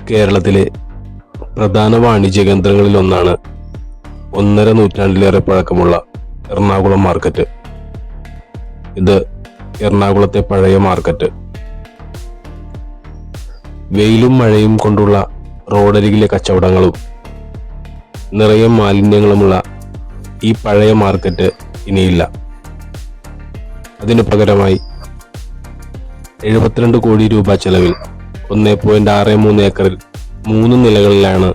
കേരളത്തിലെ പ്രധാന വാണിജ്യ കേന്ദ്രങ്ങളിലൊന്നാണ് 1.5 നൂറ്റാണ്ടിലേറെ പഴക്കമുള്ള എറണാകുളം മാർക്കറ്റ്. ഇത് എറണാകുളത്തെ പഴയ മാർക്കറ്റ്. വെയിലും മഴയും കൊണ്ടുള്ള റോഡരികിലെ കച്ചവടങ്ങളും നിറയെ മാലിന്യങ്ങളുമുള്ള ഈ പഴയ മാർക്കറ്റ് ഇനിയില്ല. അതിനു പകരമായി 72 കോടി രൂപ ചെലവിൽ 1.63 ഏക്കറിൽ 3 നിലകളിലാണ്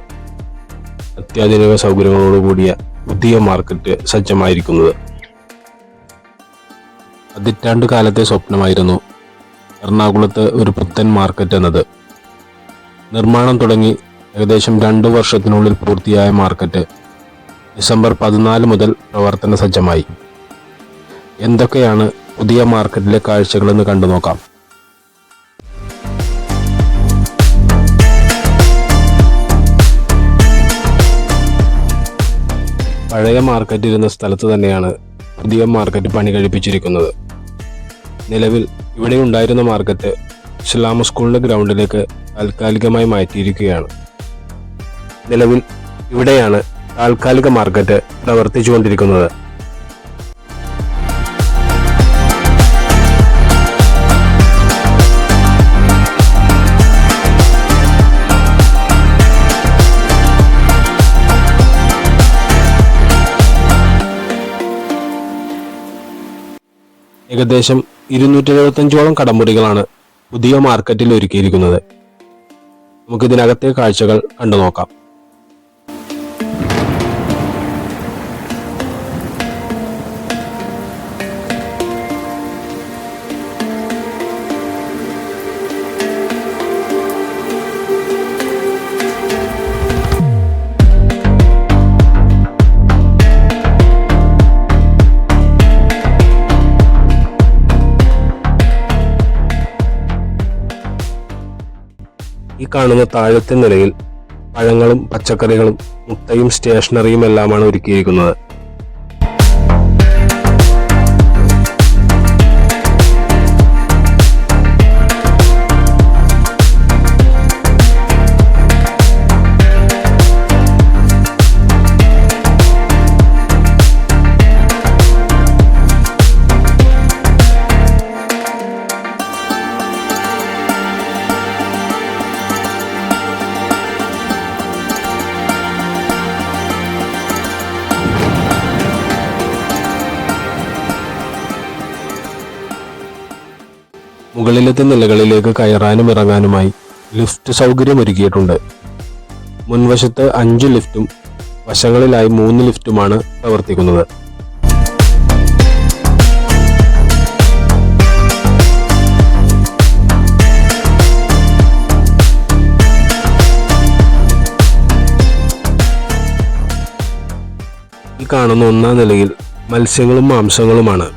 അത്യാധുനിക സൗകര്യങ്ങളോടുകൂടിയ പുതിയ മാർക്കറ്റ് സജ്ജമായിരിക്കുന്നത്. പതിറ്റാണ്ട് കാലത്തെ സ്വപ്നമായിരുന്നു എറണാകുളത്ത് ഒരു പുത്തൻ മാർക്കറ്റ് എന്നത്. നിർമ്മാണം തുടങ്ങി ഏകദേശം 2 വർഷത്തിനുള്ളിൽ പൂർത്തിയായ മാർക്കറ്റ് ഡിസംബർ 14 മുതൽ പ്രവർത്തന സജ്ജമായി. എന്തൊക്കെയാണ് പുതിയ മാർക്കറ്റിലെ കാഴ്ചകളെന്ന് കണ്ടു നോക്കാം. പഴയ മാർക്കറ്റ് ഇരുന്ന സ്ഥലത്ത് തന്നെയാണ് പുതിയ മാർക്കറ്റ് പണി കഴിപ്പിച്ചിരിക്കുന്നത്. നിലവിൽ ഇവിടെ ഉണ്ടായിരുന്ന മാർക്കറ്റ് ഇസ്ലാം സ്കൂളിന്റെ ഗ്രൗണ്ടിലേക്ക് താൽക്കാലികമായി മാറ്റിയിരിക്കുകയാണ്. നിലവിൽ ഇവിടെയാണ് താൽക്കാലിക മാർക്കറ്റ് പ്രവർത്തിച്ചുകൊണ്ടിരിക്കുന്നത്. ഏകദേശം 275ഓളം കടമുറികളാണ് പുതിയ മാർക്കറ്റിൽ ഒരുക്കിയിരിക്കുന്നത്. നമുക്കിതിനകത്തെ കാഴ്ചകൾ കണ്ടു നോക്കാം. ഈ കാണുന്ന താഴത്തെ നിലയിൽ പഴങ്ങളും പച്ചക്കറികളും മുട്ടയും സ്റ്റേഷനറിയും എല്ലാമാണ് ഒരുക്കിയിരിക്കുന്നത്. മുകളിലത്തെ നിലകളിലേക്ക് കയറാനും ഇറങ്ങാനുമായി ലിഫ്റ്റ് സൗകര്യം ഒരുക്കിയിട്ടുണ്ട്. മുൻവശത്ത് 5 ലിഫ്റ്റും വശങ്ങളിലായി 3 ലിഫ്റ്റുമാണ് പ്രവർത്തിക്കുന്നത്. ഈ കാണുന്ന 1-ാം നിലയിൽ മത്സ്യങ്ങളും മാംസങ്ങളുമാണ്.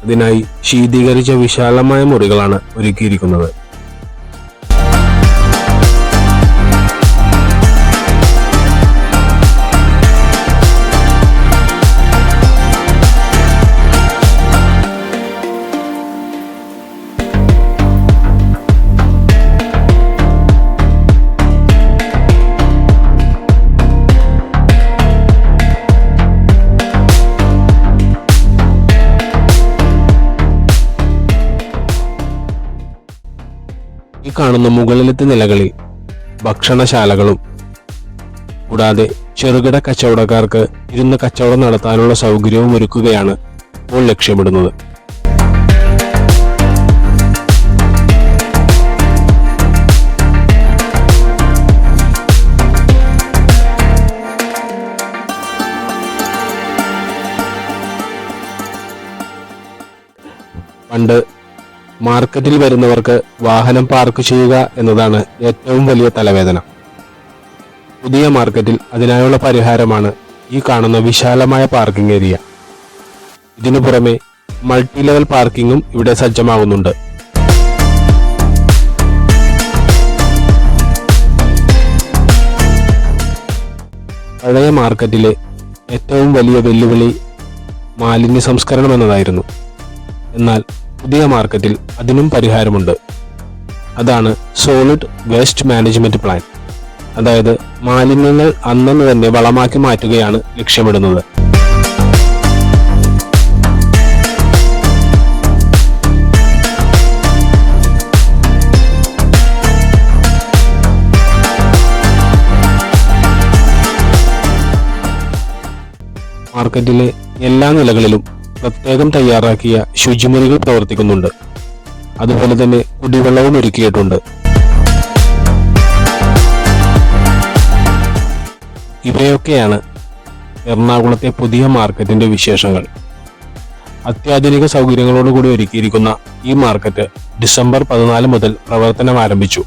അതിനായി ശീതീകരിച്ച വിശാലമായ മുറികളാണ് ഒരുക്കിയിരിക്കുന്നത്. ഈ കാണുന്ന മുകളിലത്തെ നിലകളിൽ ഭക്ഷണശാലകളും കൂടാതെ ചെറുകിട കച്ചവടക്കാർക്ക് ഇരുന്ന് കച്ചവടം നടത്താനുള്ള സൗകര്യവും ഒരുക്കുകയാണ് ഇപ്പോൾ ലക്ഷ്യമിടുന്നത്. പണ്ട് മാർക്കറ്റിൽ വരുന്നവർക്ക് വാഹനം പാർക്ക് ചെയ്യുക എന്നതാണ് ഏറ്റവും വലിയ തലവേദന. പുതിയ മാർക്കറ്റിൽ അതിനായുള്ള പരിഹാരമാണ് ഈ കാണുന്ന വിശാലമായ പാർക്കിംഗ് ഏരിയ. ഇതിനു പുറമെ മൾട്ടി ലെവൽ പാർക്കിംഗും ഇവിടെ സജ്ജമാകുന്നുണ്ട്. പഴയ മാർക്കറ്റിലെ ഏറ്റവും വലിയ വെല്ലുവിളി മാലിന്യ സംസ്കരണം എന്നതായിരുന്നു. എന്നാൽ പുതിയ മാർക്കറ്റിൽ അതിനും പരിഹാരമുണ്ട്. അതാണ് സോളിഡ് വേസ്റ്റ് മാനേജ്മെന്റ് പ്ലാൻ. അതായത് മാലിന്യങ്ങൾ അന്നന്ന് തന്നെ വളമാക്കി മാറ്റുകയാണ് ലക്ഷ്യമിടുന്നത്. മാർക്കറ്റിലെ എല്ലാ നിലകളിലും പ്രത്യേകം തയ്യാറാക്കിയ ശുചിമുറികൾ പ്രവർത്തിക്കുന്നുണ്ട്. അതുപോലെ തന്നെ കുടിവെള്ളവും ഒരുക്കിയിട്ടുണ്ട്. ഇവയൊക്കെയാണ് എറണാകുളത്തെ പുതിയ മാർക്കറ്റിന്റെ വിശേഷങ്ങൾ. അത്യാധുനിക സൗകര്യങ്ങളോടുകൂടി ഒരുക്കിയിരിക്കുന്ന ഈ മാർക്കറ്റ് ഡിസംബർ 14 മുതൽ പ്രവർത്തനം ആരംഭിച്ചു.